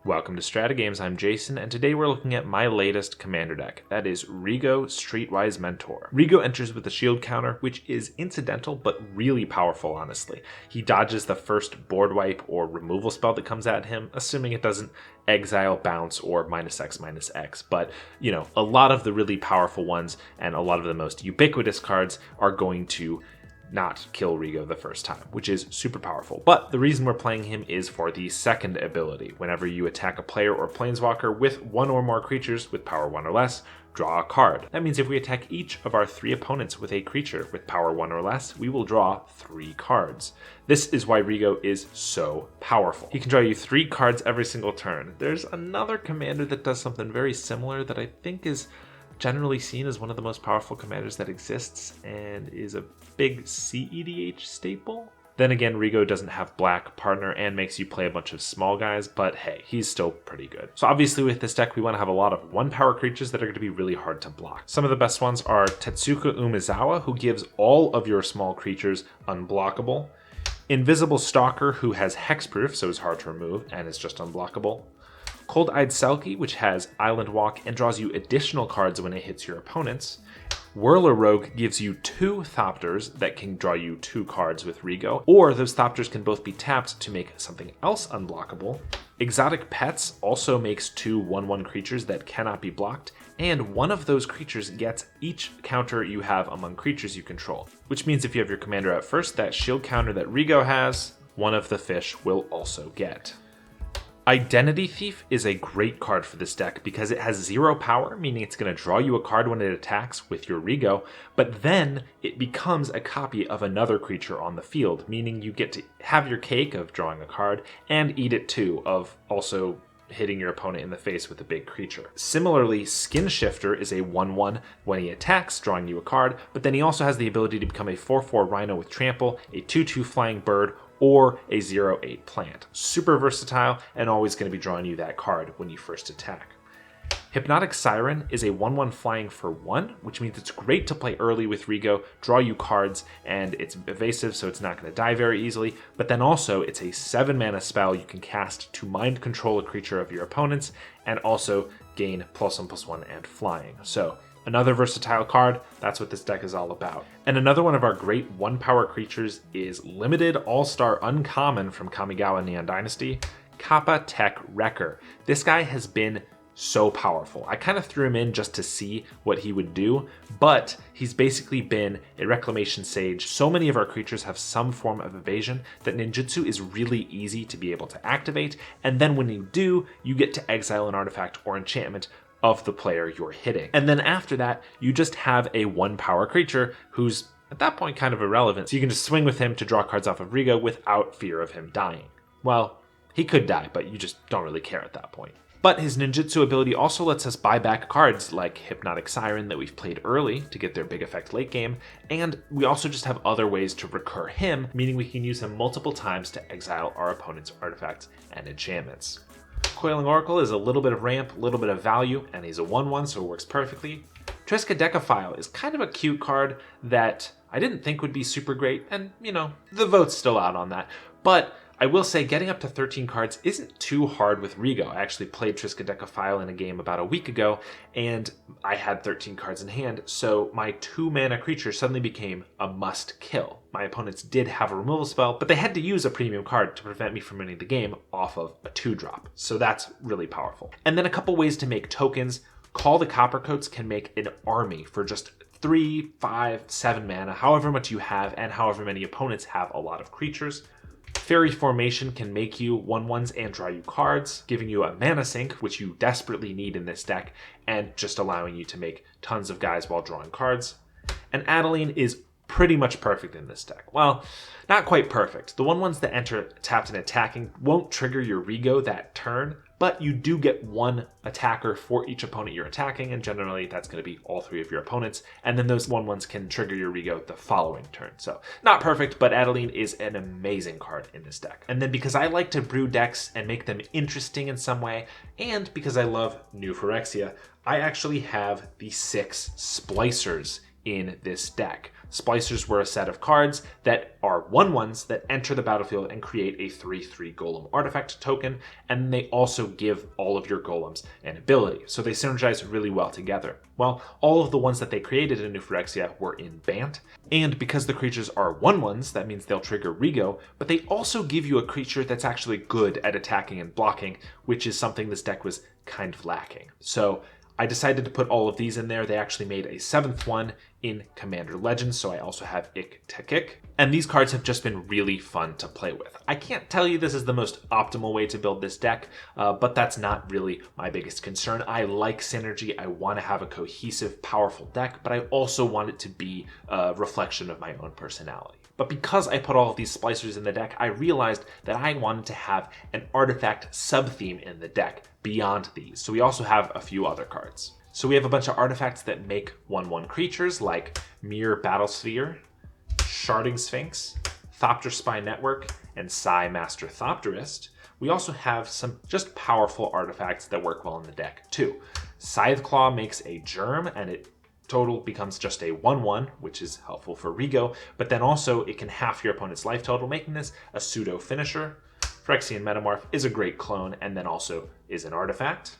Welcome to Stratagames, I'm Jason, and today we're looking at my latest commander deck. That is Rigo Streetwise Mentor. Rigo enters with a shield counter, which is incidental but really powerful, honestly. He dodges the first board wipe or removal spell that comes at him, assuming it doesn't exile, bounce, or -X/-X. But, you know, a lot of the really powerful ones and a lot of the most ubiquitous cards are going to not kill Rigo the first time, which is super powerful. But the reason we're playing him is for the second ability. Whenever you attack a player or planeswalker with one or more creatures with power 1 or less, draw a card. That means if we attack each of our 3 opponents with a creature with power 1 or less, we will draw 3 cards. This is why Rigo is so powerful. He can draw you 3 cards every single turn. There's another commander that does something very similar that I think is generally seen as one of the most powerful commanders that exists and is a big CEDH staple. Then again, Rigo doesn't have black partner and makes you play a bunch of small guys, but hey, he's still pretty good. So obviously with this deck, we want to have a lot of 1-power creatures that are going to be really hard to block. Some of the best ones are Tetsuka Umezawa, who gives all of your small creatures unblockable. Invisible Stalker, who has hexproof, so is hard to remove and is just unblockable. Cold-Eyed Selkie, which has Island Walk and draws you additional cards when it hits your opponents. Whirler Rogue gives you 2 Thopters that can draw you 2 cards with Rigo, or those Thopters can both be tapped to make something else unblockable. Exotic Pets also makes 2 1/1 creatures that cannot be blocked, and one of those creatures gets each counter you have among creatures you control, which means if you have your commander at first, that shield counter that Rigo has, one of the fish will also get. Identity Thief is a great card for this deck because it has 0 power, meaning it's going to draw you a card when it attacks with your Rigo, but then it becomes a copy of another creature on the field, meaning you get to have your cake of drawing a card and eat it too, of also hitting your opponent in the face with a big creature. Similarly, Skin Shifter is a 1/1 when he attacks, drawing you a card, but then he also has the ability to become a 4/4 Rhino with Trample, a 2/2 Flying Bird, or a 0/8 plant. Super versatile and always going to be drawing you that card when you first attack. Hypnotic Siren is a 1/1 flying for 1, which means it's great to play early with Rigo, draw you cards, and it's evasive so it's not going to die very easily, but then also it's a 7 mana spell you can cast to mind control a creature of your opponents and also gain +1/+1 and flying. So another versatile card, that's what this deck is all about. And another one of our great 1-power creatures is limited all-star uncommon from Kamigawa Neon Dynasty, Kappa Tech Wrecker. This guy has been so powerful. I kind of threw him in just to see what he would do, but he's basically been a Reclamation Sage. So many of our creatures have some form of evasion that ninjutsu is really easy to be able to activate, and then when you do, you get to exile an artifact or enchantment of the player you're hitting. And then after that, you just have a 1-power creature who's at that point kind of irrelevant, so you can just swing with him to draw cards off of Rigo without fear of him dying. Well, he could die, but you just don't really care at that point. But his ninjutsu ability also lets us buy back cards like Hypnotic Siren that we've played early to get their big effect late game, and we also just have other ways to recur him, meaning we can use him multiple times to exile our opponent's artifacts and enchantments. Coiling Oracle is a little bit of ramp, a little bit of value, and he's a 1/1, so it works perfectly. Triskaidekaphile is kind of a cute card that I didn't think would be super great, and, you know, the vote's still out on that. But I will say getting up to 13 cards isn't too hard with Rigo. I actually played Triskaidekaphile in a game about a week ago, and I had 13 cards in hand, so my 2-mana creature suddenly became a must-kill. My opponents did have a removal spell, but they had to use a premium card to prevent me from winning the game off of a 2-drop, so that's really powerful. And then a couple ways to make tokens. Call the Coppercoats can make an army for just 3, 5, 7 mana, however much you have, and however many opponents have a lot of creatures. Fairy Formation can make you 1/1s and draw you cards, giving you a mana sink, which you desperately need in this deck, and just allowing you to make tons of guys while drawing cards. And Adeline is pretty much perfect in this deck. Well, not quite perfect. The 1/1s that enter tapped and attacking won't trigger your Rigo that turn, but you do get 1 attacker for each opponent you're attacking, and generally that's going to be all 3 of your opponents, and then those 1/1s can trigger your Rigo the following turn. So not perfect, but Adeline is an amazing card in this deck. And then because I like to brew decks and make them interesting in some way, and because I love New Phyrexia, I actually have the 6 Splicers in this deck. Splicers were a set of cards that are 1/1s that enter the battlefield and create a 3/3 golem artifact token, and they also give all of your golems an ability, so they synergize really well together. Well, all of the ones that they created in New Phyrexia were in Bant, and because the creatures are 1/1s, that means they'll trigger Rigo, but they also give you a creature that's actually good at attacking and blocking, which is something this deck was kind of lacking. So I decided to put all of these in there. They actually made a 7th one in Commander Legends, so I also have Tech. And these cards have just been really fun to play with. I can't tell you this is the most optimal way to build this deck, but that's not really my biggest concern. I like synergy. I want to have a cohesive, powerful deck, but I also want it to be a reflection of my own personality. But because I put all of these splicers in the deck, I realized that I wanted to have an artifact sub-theme in the deck beyond these. So we also have a few other cards. So we have a bunch of artifacts that make 1/1 creatures like Mirror Battlesphere, Sharding Sphinx, Thopter Spy Network, and Psi Master Thopterist. We also have some just powerful artifacts that work well in the deck too. Scytheclaw makes a germ, and it total becomes just a 1/1, which is helpful for Rigo, but then also it can half your opponent's life total, making this a pseudo finisher. Phyrexian Metamorph is a great clone and then also is an artifact.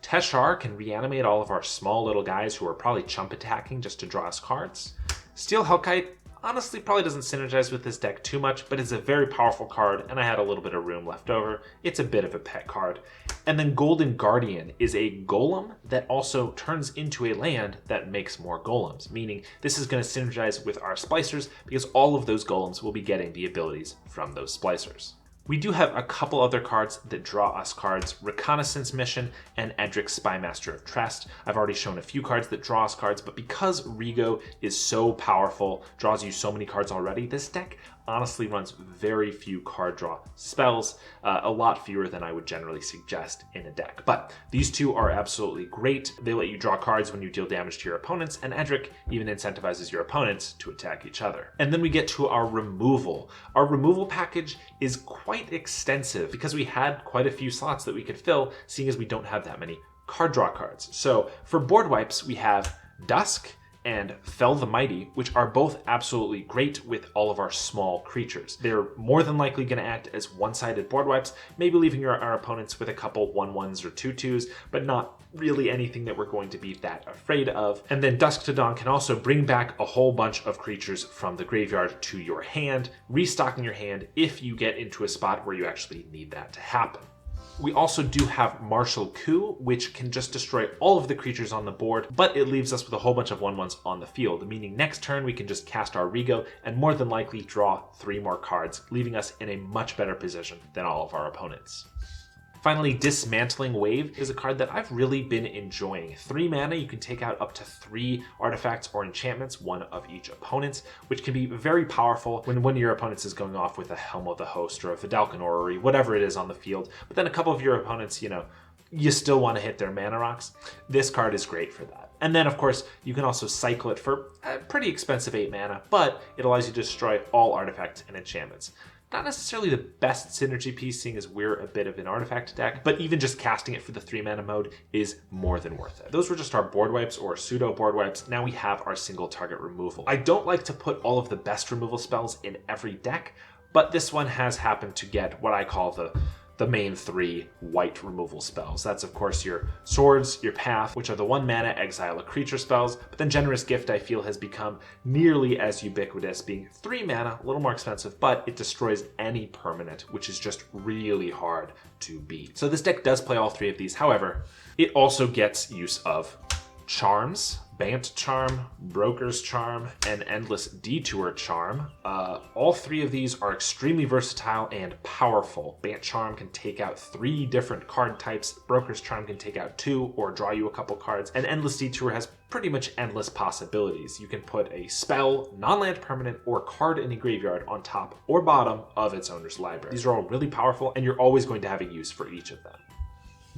Teshar can reanimate all of our small little guys who are probably chump attacking just to draw us cards. Steel Hellkite honestly probably doesn't synergize with this deck too much, but it's a very powerful card, and I had a little bit of room left over. It's a bit of a pet card. And then Golden Guardian is a golem that also turns into a land that makes more golems, meaning this is going to synergize with our splicers because all of those golems will be getting the abilities from those splicers. We do have a couple other cards that draw us cards, Reconnaissance Mission and Edric's Spymaster of Trest. I've already shown a few cards that draw us cards, but because Rigo is so powerful, draws you so many cards already, this deck honestly runs very few card draw spells, a lot fewer than I would generally suggest in a deck. But these two are absolutely great. They let you draw cards when you deal damage to your opponents, and Edric even incentivizes your opponents to attack each other. And then we get to our removal. Our removal package is quite extensive because we had quite a few slots that we could fill, seeing as we don't have that many card draw cards. So for board wipes, we have Dusk and Fell the Mighty, which are both absolutely great with all of our small creatures. They're more than likely going to act as one-sided board wipes, maybe leaving our opponents with a couple 1/1s or 2/2s, but not really anything that we're going to be that afraid of. And then Dusk to Dawn can also bring back a whole bunch of creatures from the graveyard to your hand, restocking your hand if you get into a spot where you actually need that to happen. We also do have Martial Coup, which can just destroy all of the creatures on the board, but it leaves us with a whole bunch of 1/1s on the field, meaning next turn we can just cast our Rigo and more than likely draw 3 more cards, leaving us in a much better position than all of our opponents. Finally, Dismantling Wave is a card that I've really been enjoying. 3 mana, you can take out up to 3 artifacts or enchantments, one of each opponent's, which can be very powerful when one of your opponents is going off with a Helm of the Host or a Vidalcan Orrery, whatever it is on the field. But then a couple of your opponents, you still want to hit their mana rocks. This card is great for that. And then, of course, you can also cycle it for a pretty expensive 8 mana, but it allows you to destroy all artifacts and enchantments. Not necessarily the best synergy piece, seeing as we're a bit of an artifact deck, but even just casting it for the 3 mana mode is more than worth it. Those were just our board wipes or pseudo board wipes. Now we have our single target removal. I don't like to put all of the best removal spells in every deck, but this one has happened to get what I call the main 3 white removal spells. That's of course your Swords, your Path, which are the 1 mana exile a creature spells, but then Generous Gift I feel has become nearly as ubiquitous, being 3 mana, a little more expensive, but it destroys any permanent, which is just really hard to beat. So this deck does play all 3 of these. However, it also gets use of Charms, Bant Charm, Broker's Charm, and Endless Detour Charm. All 3 of these are extremely versatile and powerful. Bant Charm can take out 3 different card types, Broker's Charm can take out 2 or draw you a couple cards, and Endless Detour has pretty much endless possibilities. You can put a spell, non-land permanent, or card in a graveyard on top or bottom of its owner's library. These are all really powerful, and you're always going to have a use for each of them.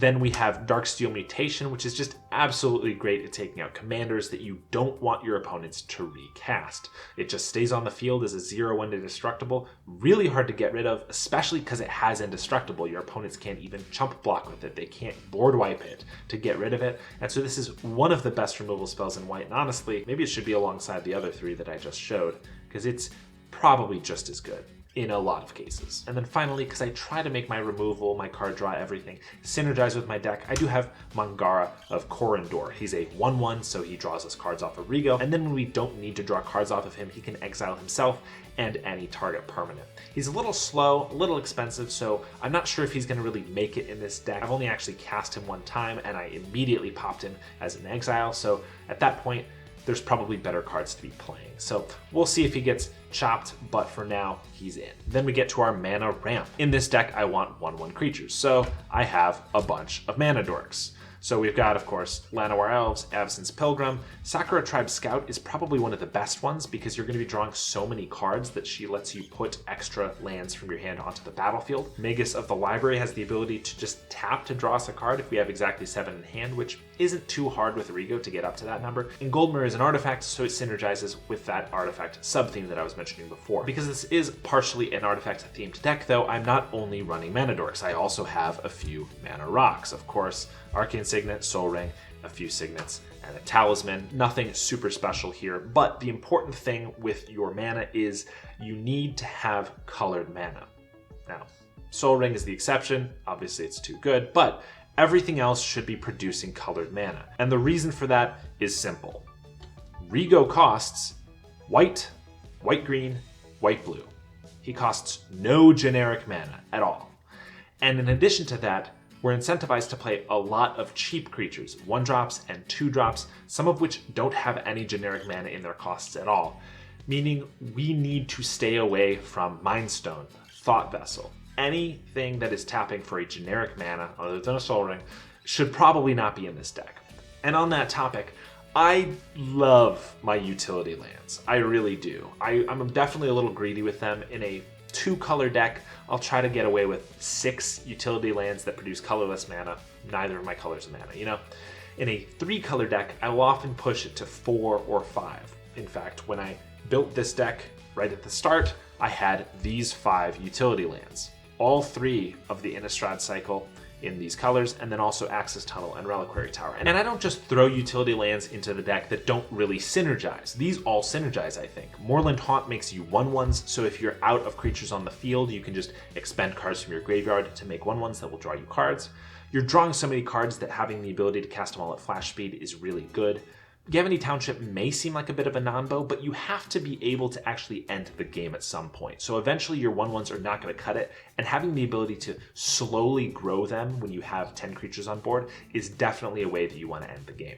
Then we have Darksteel Mutation, which is just absolutely great at taking out commanders that you don't want your opponents to recast. It just stays on the field as a 0/1 indestructible, really hard to get rid of, especially because it has indestructible. Your opponents can't even chump block with it. They can't board wipe it to get rid of it. And so this is one of the best removal spells in white. And honestly, maybe it should be alongside the other three that I just showed, because it's probably just as good in a lot of cases. And then finally, because I try to make my removal, my card draw, everything synergize with my deck, I do have Mangara of Corindor. He's a 1/1, so he draws us cards off of Rigo, and then when we don't need to draw cards off of him, he can exile himself and any target permanent. He's a little slow, a little expensive, so I'm not sure if he's going to really make it in this deck. I've only actually cast him one time, and I immediately popped him as an exile, so at that point, there's probably better cards to be playing. So we'll see if he gets chopped, but for now, he's in. Then we get to our mana ramp. In this deck, I want 1/1 creatures, so I have a bunch of mana dorks. So we've got, of course, Llanowar Elves, Absence Pilgrim. Sakura Tribe Scout is probably one of the best ones because you're going to be drawing so many cards that she lets you put extra lands from your hand onto the battlefield. Magus of the Library has the ability to just tap to draw us a card if we have exactly 7 in hand, which isn't too hard with Rigo to get up to that number. And Goldmere is an artifact, so it synergizes with that artifact sub-theme that I was mentioning before. Because this is partially an artifact-themed deck, though, I'm not only running Mana Dorks. I also have a few Mana Rocks. Of course, Arcane Signet, Soul Ring, a few Signets, and a Talisman. Nothing super special here, but the important thing with your mana is you need to have colored mana. Now, Soul Ring is the exception. Obviously, it's too good, but everything else should be producing colored mana. And the reason for that is simple. Rigo costs white, white-green, white-blue. He costs no generic mana at all. And in addition to that, we're incentivized to play a lot of cheap creatures, 1-drops and 2-drops, some of which don't have any generic mana in their costs at all, meaning we need to stay away from Mind Stone, Thought Vessel. Anything that is tapping for a generic mana, other than a Soul Ring, should probably not be in this deck. And on that topic, I love my utility lands. I really do. I'm definitely a little greedy with them. In a 2-color deck, I'll try to get away with 6 utility lands that produce colorless mana. Neither of my colors are mana, you know? In a 3-color deck, I will often push it to 4 or 5. In fact, when I built this deck right at the start, I had these 5 utility lands. All 3 of the Innistrad cycle in these colors, and then also Axis Tunnel and Reliquary Tower. And I don't just throw utility lands into the deck that don't really synergize. These all synergize, I think. Moorland Haunt makes you 1/1s, so if you're out of creatures on the field, you can just expend cards from your graveyard to make 1/1s that will draw you cards. You're drawing so many cards that having the ability to cast them all at flash speed is really good. Gavany Township may seem like a bit of a non-bow, but you have to be able to actually end the game at some point. So eventually your 1/1s are not going to cut it, and having the ability to slowly grow them when you have 10 creatures on board is definitely a way that you want to end the game.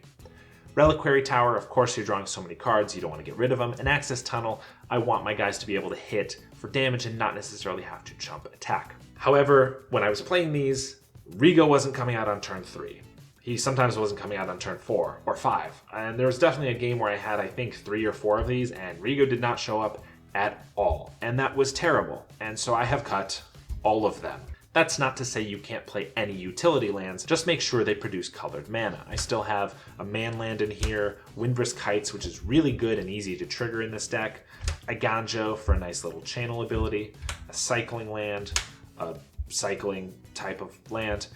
Reliquary Tower, of course, you're drawing so many cards, you don't want to get rid of them. And Axis Tunnel, I want my guys to be able to hit for damage and not necessarily have to chump attack. However, when I was playing these, Rigo wasn't coming out on turn 3. He sometimes wasn't coming out on turn 4 or 5. And there was definitely a game where I had, I think, 3 or 4 of these, and Rigo did not show up at all. And that was terrible. And so I have cut all of them. That's not to say you can't play any utility lands, just make sure they produce colored mana. I still have a man land in here, Windbrisk Heights, which is really good and easy to trigger in this deck, a Ganjo for a nice little channel ability, a cycling land, a cycling type of land,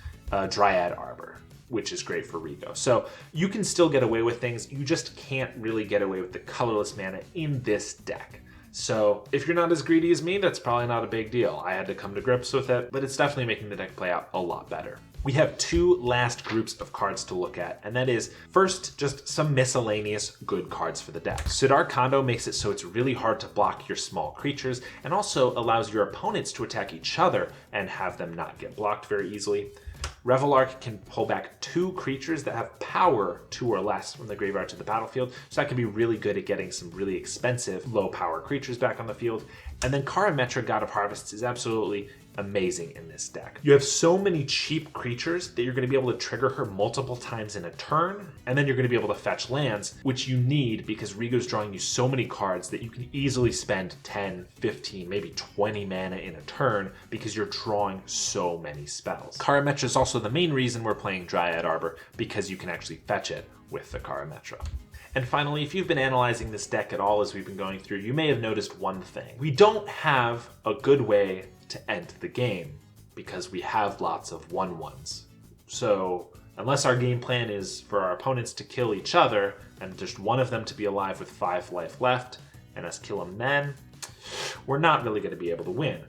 Dryad Arbor, which is great for Rigo. So you can still get away with things, you just can't really get away with the colorless mana in this deck. So if you're not as greedy as me, that's probably not a big deal. I had to come to grips with it, but it's definitely making the deck play out a lot better. We have 2 last groups of cards to look at, and that is, first, just some miscellaneous good cards for the deck. Sidar Kondo makes it so it's really hard to block your small creatures, and also allows your opponents to attack each other and have them not get blocked very easily. Revelark can pull back 2 creatures that have power 2 or less from the graveyard to the battlefield, so that can be really good at getting some really expensive low power creatures back on the field. And then Karametra, God of Harvests, is absolutely amazing in this deck. You have so many cheap creatures that you're going to be able to trigger her multiple times in a turn, and then you're going to be able to fetch lands, which you need because Rigo's drawing you so many cards that you can easily spend 10, 15, maybe 20 mana in a turn because you're drawing so many spells. Karametra is also the main reason we're playing Dryad Arbor, because you can actually fetch it with the Karametra. And finally, if you've been analyzing this deck at all as we've been going through, you may have noticed one thing. We don't have a good way to end the game because we have lots of 1/1s. So unless our game plan is for our opponents to kill each other and just one of them to be alive with 5 life left and us kill them then, we're not really going to be able to win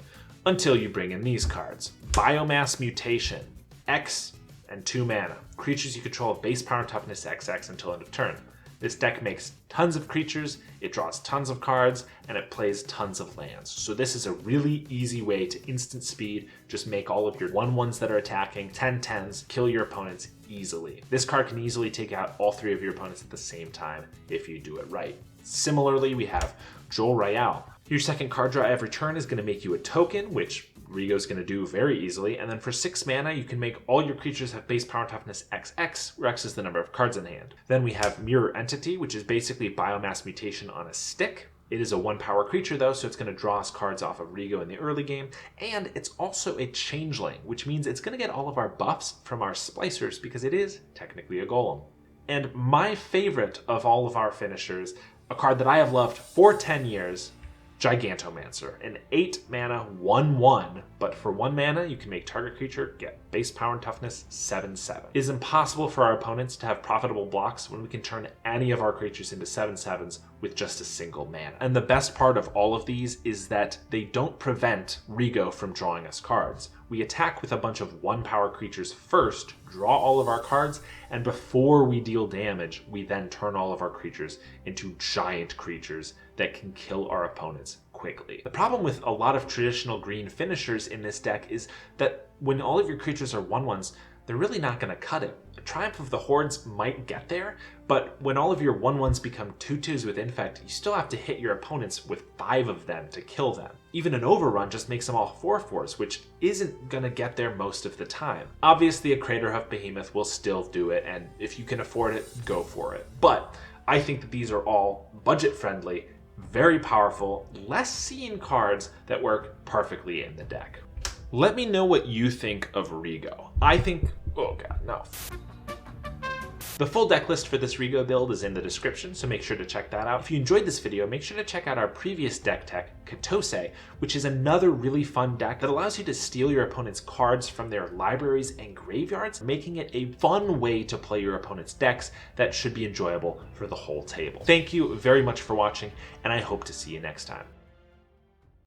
until you bring in these cards. Biomass Mutation, X and 2 mana. Creatures you control have base power and toughness XX until end of turn. This deck makes tons of creatures, it draws tons of cards, and it plays tons of lands. So this is a really easy way to instant speed, just make all of your 1/1s that are attacking 10/10s, kill your opponents easily. This card can easily take out all 3 of your opponents at the same time if you do it right. Similarly, we have Joel Royale. Your second card draw every turn is going to make you a token, which Rigo's going to do very easily, and then for 6 mana, you can make all your creatures have base power and toughness XX, where X is the number of cards in hand. Then we have Mirror Entity, which is basically Biomass Mutation on a stick. It is a 1 power creature though, so it's going to draw us cards off of Rigo in the early game, and it's also a changeling, which means it's going to get all of our buffs from our splicers because it is technically a golem. And my favorite of all of our finishers, a card that I have loved for 10 years, Gigantomancer, an 8 mana 1/1, but for 1 mana you can make target creature get base power and toughness 7/7. It is impossible for our opponents to have profitable blocks when we can turn any of our creatures into 7/7s with just a single mana. And the best part of all of these is that they don't prevent Rigo from drawing us cards. We attack with a bunch of 1 power creatures first, draw all of our cards, and before we deal damage, we then turn all of our creatures into giant creatures that can kill our opponents quickly. The problem with a lot of traditional green finishers in this deck is that when all of your creatures are 1/1s, they're really not going to cut it. A Triumph of the Hordes might get there, but when all of your 1/1s become 2/2s with Infect, you still have to hit your opponents with 5 of them to kill them. Even an Overrun just makes them all 4/4s, which isn't going to get there most of the time. Obviously, a Craterhoof Behemoth will still do it, and if you can afford it, go for it. But I think that these are all budget-friendly, very powerful, less seen cards that work perfectly in the deck. Let me know what you think of Rigo. I think, oh god, no. The full deck list for this Rigo build is in the description, so make sure to check that out. If you enjoyed this video, make sure to check out our previous deck tech, Katose, which is another really fun deck that allows you to steal your opponent's cards from their libraries and graveyards, making it a fun way to play your opponent's decks that should be enjoyable for the whole table. Thank you very much for watching, and I hope to see you next time.